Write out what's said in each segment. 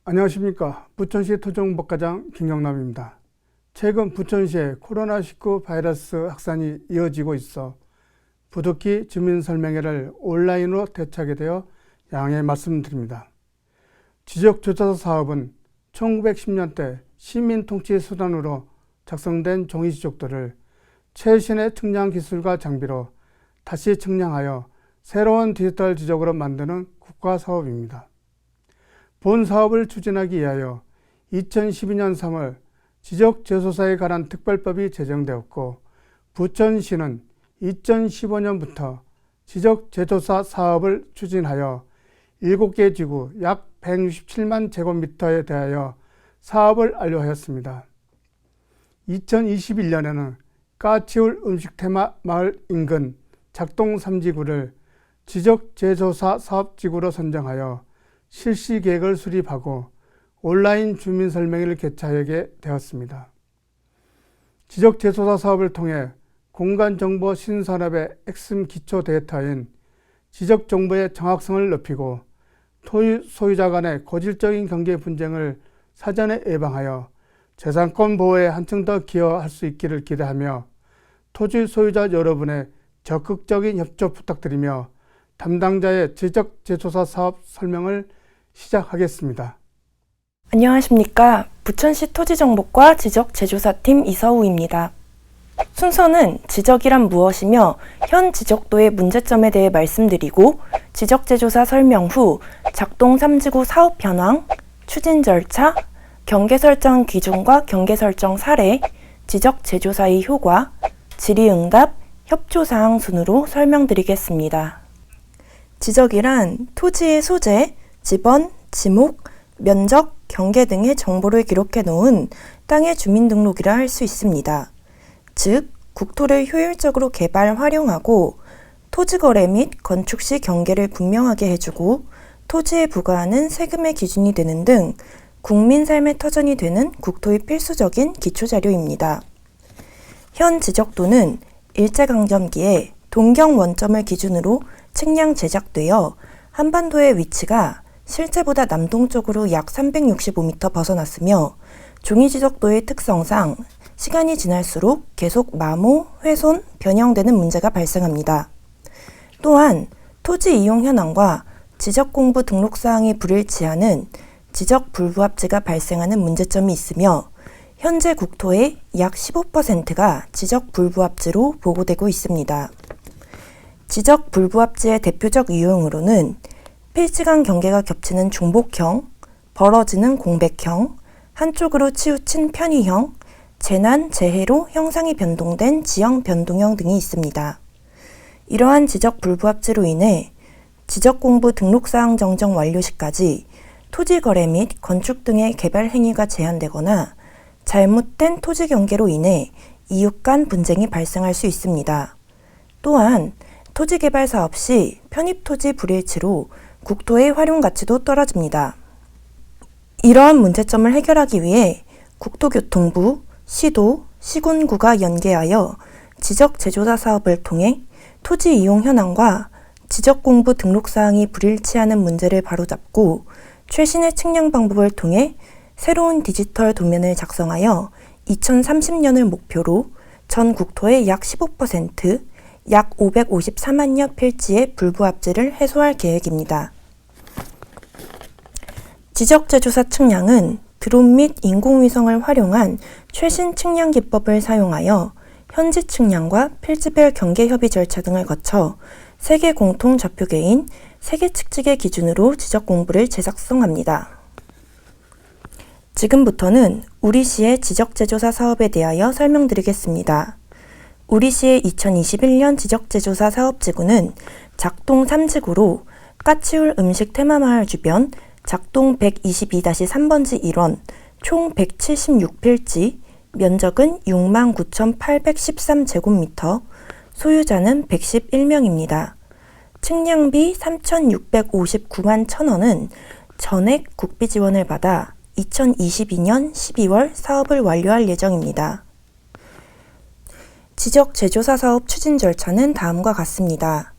안녕하십니까. 부천시 토지정보과장 김경남입니다. 최근 부천시에 코로나19 바이러스 확산이 이어지고 있어 부득이 주민설명회를 온라인으로 대체하게 되어 양해 말씀드립니다. 지적조사 사업은 1910년대 시민통치 수단으로 작성된 종이지적도를 최신의 측량 기술과 장비로 다시 측량하여 새로운 디지털 지적으로 만드는 국가사업입니다. 본 사업을 추진하기 위하여 2012년 3월 지적재소사에 관한 특별법이 제정되었고, 부천시는 2015년부터 지적재조사 사업을 추진하여 7개 지구 약 167만 제곱미터에 대하여 사업을 완료하였습니다. 2021년에는 까치울 음식테마 마을 인근 작동 3지구를 지적재조사 사업지구로 선정하여 실시 계획을 수립하고 온라인 주민설명회를 개최하게 되었습니다. 지적재조사 사업을 통해 공간정보 신산업의 핵심 기초 데이터인 지적정보의 정확성을 높이고 토지 소유자 간의 고질적인 경계 분쟁을 사전에 예방하여 재산권 보호에 한층 더 기여할 수 있기를 기대하며 토지 소유자 여러분의 적극적인 협조 부탁드리며 담당자의 지적재조사 사업 설명을 시작하겠습니다. 안녕하십니까. 부천시 토지정보과 지적재조사팀 이서우입니다. 순서는 지적이란 무엇이며 현 지적도의 문제점에 대해 말씀드리고, 지적재조사 설명 후 작동 3지구 사업 현황, 추진 절차, 경계 설정 기준과 경계 설정 사례, 지적재조사의 효과, 질의응답, 협조사항 순으로 설명드리겠습니다. 지적이란 토지의 소재, 지번, 지목, 면적, 경계 등의 정보를 기록해 놓은 땅의 주민등록이라 할 수 있습니다. 즉, 국토를 효율적으로 개발, 활용하고 토지거래 및 건축 시 경계를 분명하게 해주고 토지에 부과하는 세금의 기준이 되는 등 국민 삶의 터전이 되는 국토의 필수적인 기초자료입니다. 현 지적도는 일제강점기에 동경 원점을 기준으로 측량 제작되어 한반도의 위치가 실제보다 남동쪽으로 약 365m 벗어났으며, 종이지적도의 특성상 시간이 지날수록 계속 마모, 훼손, 변형되는 문제가 발생합니다. 또한 토지 이용 현황과 지적공부 등록사항이 불일치하는 지적불부합지가 발생하는 문제점이 있으며, 현재 국토의 약 15%가 지적불부합지로 보고되고 있습니다. 지적불부합지의 대표적 유형으로는 필지간 경계가 겹치는 중복형, 벌어지는 공백형, 한쪽으로 치우친 편의형, 재난, 재해로 형상이 변동된 지형 변동형 등이 있습니다. 이러한 지적불부합지로 인해 지적공부 등록사항 정정 완료 시까지 토지거래 및 건축 등의 개발 행위가 제한되거나 잘못된 토지 경계로 인해 이웃 간 분쟁이 발생할 수 있습니다. 또한 토지개발 사업 시 편입토지 불일치로 국토의 활용 가치도 떨어집니다. 이러한 문제점을 해결하기 위해 국토교통부, 시도, 시군구가 연계하여 지적재조사 사업을 통해 토지 이용 현황과 지적공부 등록사항이 불일치하는 문제를 바로잡고 최신의 측량 방법을 통해 새로운 디지털 도면을 작성하여 2030년을 목표로 전 국토의 약 15%, 약 554만여 필지의 불부합지를 해소할 계획입니다. 지적재조사 측량은 드론 및 인공위성을 활용한 최신 측량 기법을 사용하여 현지 측량과 필지별 경계 협의 절차 등을 거쳐 세계 공통 좌표계인 세계측직의 기준으로 지적공부를 제작성합니다. 지금부터는 우리시의 지적재조사 사업에 대하여 설명드리겠습니다. 우리시의 2021년 지적재조사 사업지구는 작동 3지구로 까치울 음식 테마마을 주변 작동 122-3번지 1원 총 176필지, 면적은 69,813제곱미터, 소유자는 111명입니다. 측량비 3,659만 1,000원은 전액 국비 지원을 받아 2022년 12월 사업을 완료할 예정입니다. 지적재조사 사업 추진 절차는 다음과 같습니다.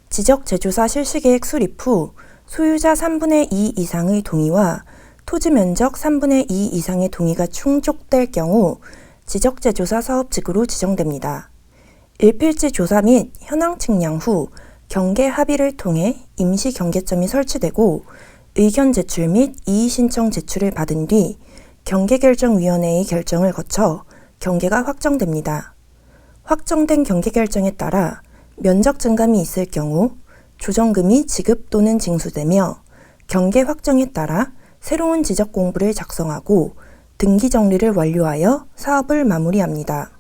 지적재조사 실시계획 수립 후 소유자 3분의 2 이상의 동의와 토지 면적 3분의 2 이상의 동의가 충족될 경우 지적재조사 사업지구로 지정됩니다. 일필지 조사 및 현황 측량 후 경계 합의를 통해 임시 경계점이 설치되고 의견 제출 및 이의 신청 제출을 받은 뒤 경계결정위원회의 결정을 거쳐 경계가 확정됩니다. 확정된 경계 결정에 따라 면적 증감이 있을 경우 조정금이 지급 또는 징수되며 경계 확정에 따라 새로운 지적 공부를 작성하고 등기 정리를 완료하여 사업을 마무리합니다.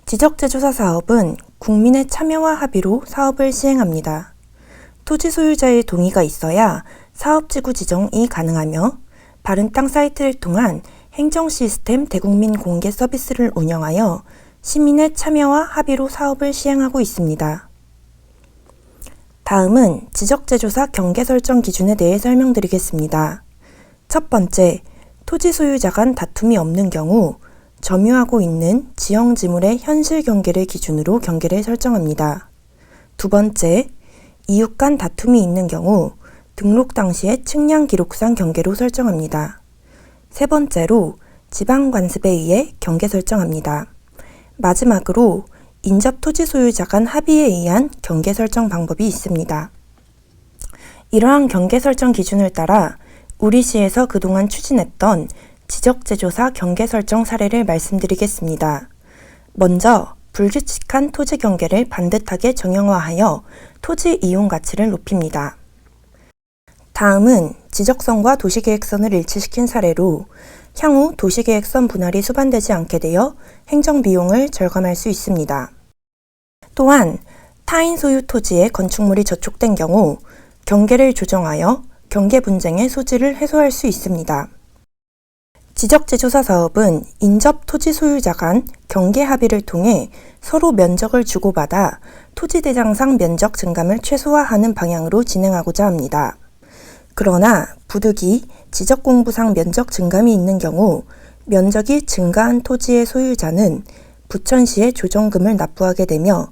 지적재조사 사업은 국민의 참여와 합의로 사업을 시행합니다. 토지 소유자의 동의가 있어야 사업지구 지정이 가능하며 바른 땅 사이트를 통한 행정 시스템 대국민 공개 서비스를 운영하여 시민의 참여와 합의로 사업을 시행하고 있습니다. 다음은 지적재조사 경계 설정 기준에 대해 설명드리겠습니다. 첫 번째, 토지 소유자 간 다툼이 없는 경우 점유하고 있는 지형 지물의 현실 경계를 기준으로 경계를 설정합니다. 두 번째, 이웃 간 다툼이 있는 경우 등록 당시의 측량 기록상 경계로 설정합니다. 세 번째로, 지방관습에 의해 경계 설정합니다. 마지막으로 인접 토지 소유자 간 합의에 의한 경계 설정 방법이 있습니다. 이러한 경계 설정 기준을 따라 우리 시에서 그동안 추진했던 지적재조사 경계 설정 사례를 말씀드리겠습니다. 먼저 불규칙한 토지 경계를 반듯하게 정형화하여 토지 이용 가치를 높입니다. 다음은 지적선과 도시계획선을 일치시킨 사례로 향후 도시계획선 분할이 수반되지 않게 되어 행정비용을 절감할 수 있습니다. 또한 타인 소유 토지에 건축물이 저촉된 경우 경계를 조정하여 경계 분쟁의 소지를 해소할 수 있습니다. 지적재조사 사업은 인접 토지 소유자 간 경계 합의를 통해 서로 면적을 주고받아 토지 대장상 면적 증감을 최소화하는 방향으로 진행하고자 합니다. 그러나 부득이 지적공부상 면적 증감이 있는 경우 면적이 증가한 토지의 소유자는 부천시에 조정금을 납부하게 되며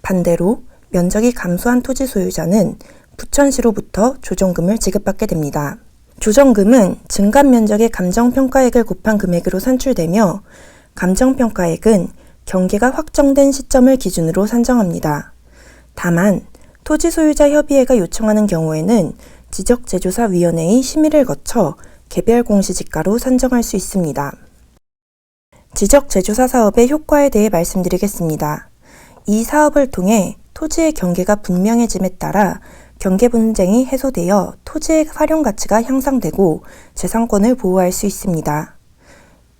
반대로 면적이 감소한 토지 소유자는 부천시로부터 조정금을 지급받게 됩니다. 조정금은 증감 면적의 감정평가액을 곱한 금액으로 산출되며 감정평가액은 경계가 확정된 시점을 기준으로 산정합니다. 다만 토지 소유자 협의회가 요청하는 경우에는 지적재조사위원회의 심의를 거쳐 개별 공시지가로 산정할 수 있습니다. 지적재조사 사업의 효과에 대해 말씀드리겠습니다. 이 사업을 통해 토지의 경계가 분명해짐에 따라 경계 분쟁이 해소되어 토지의 활용 가치가 향상되고 재산권을 보호할 수 있습니다.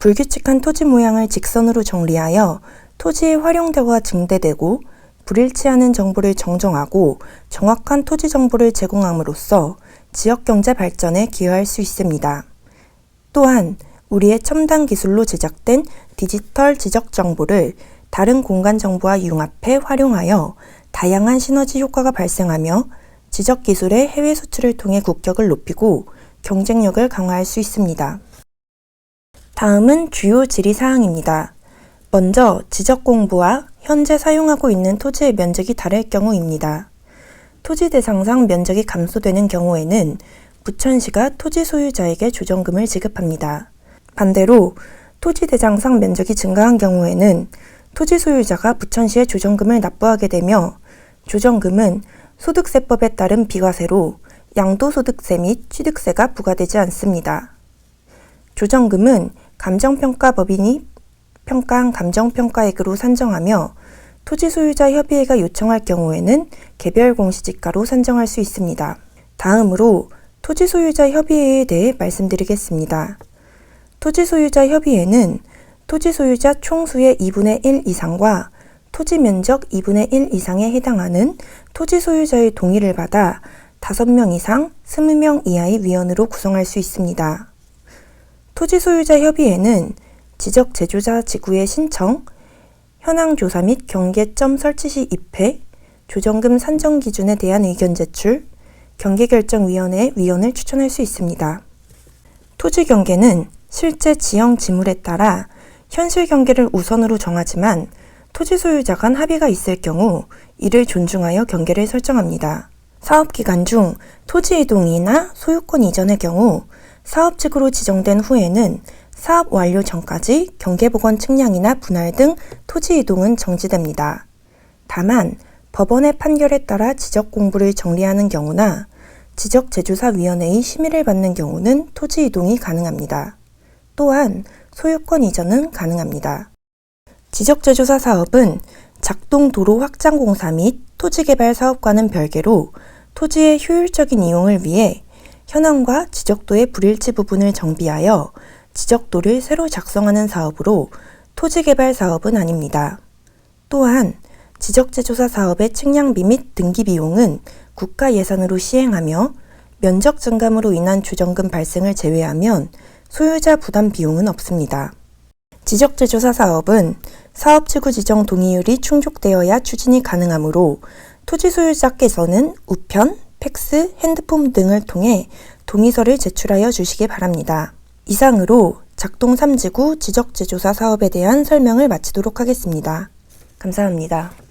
불규칙한 토지 모양을 직선으로 정리하여 토지의 활용도가 증대되고 불일치하는 정보를 정정하고 정확한 토지 정보를 제공함으로써 지역경제 발전에 기여할 수 있습니다. 또한 우리의 첨단 기술로 제작된 디지털 지적 정보를 다른 공간 정보와 융합해 활용하여 다양한 시너지 효과가 발생하며 지적 기술의 해외 수출을 통해 국격을 높이고 경쟁력을 강화할 수 있습니다. 다음은 주요 질의사항입니다. 먼저 지적 공부와 현재 사용하고 있는 토지의 면적이 다를 경우입니다. 토지 대상상 면적이 감소되는 경우에는 부천시가 토지 소유자에게 조정금을 지급합니다. 반대로 토지 대상상 면적이 증가한 경우에는 토지 소유자가 부천시에 조정금을 납부하게 되며 조정금은 소득세법에 따른 비과세로 양도소득세 및 취득세가 부과되지 않습니다. 조정금은 감정평가법인이 평가한 감정평가액으로 산정하며 토지 소유자 협의회가 요청할 경우에는 개별 공시지가로 산정할 수 있습니다. 다음으로 토지 소유자 협의회에 대해 말씀드리겠습니다. 토지 소유자 협의회는 토지 소유자 총수의 2분의 1 이상과 토지 면적 2분의 1 이상에 해당하는 토지 소유자의 동의를 받아 5명 이상 20명 이하의 위원으로 구성할 수 있습니다. 토지 소유자 협의회는 지적 제조자 지구의 신청, 현황 조사 및 경계점 설치 시 입회, 조정금 산정 기준에 대한 의견 제출, 경계결정위원회 위원을 추천할 수 있습니다. 토지 경계는 실제 지형 지물에 따라 현실 경계를 우선으로 정하지만 토지 소유자 간 합의가 있을 경우 이를 존중하여 경계를 설정합니다. 사업 기간 중 토지 이동이나 소유권 이전의 경우 사업지구로 지정된 후에는 사업 완료 전까지 경계복원 측량이나 분할 등 토지 이동은 정지됩니다. 다만 법원의 판결에 따라 지적 공부를 정리하는 경우나 지적제조사위원회의 심의를 받는 경우는 토지 이동이 가능합니다. 또한 소유권 이전은 가능합니다. 지적제조사 사업은 작동도로 확장공사 및 토지개발 사업과는 별개로 토지의 효율적인 이용을 위해 현황과 지적도의 불일치 부분을 정비하여 지적도를 새로 작성하는 사업으로 토지개발 사업은 아닙니다. 또한 지적제조사 사업의 측량비 및 등기 비용은 국가 예산으로 시행하며 면적 증감으로 인한 주정금 발생을 제외하면 소유자 부담 비용은 없습니다. 지적제조사 사업은 사업지구 지정 동의율이 충족되어야 추진이 가능하므로 토지 소유자께서는 우편, 팩스, 핸드폰 등을 통해 동의서를 제출하여 주시기 바랍니다. 이상으로 작동 3지구 지적제조사 사업에 대한 설명을 마치도록 하겠습니다. 감사합니다.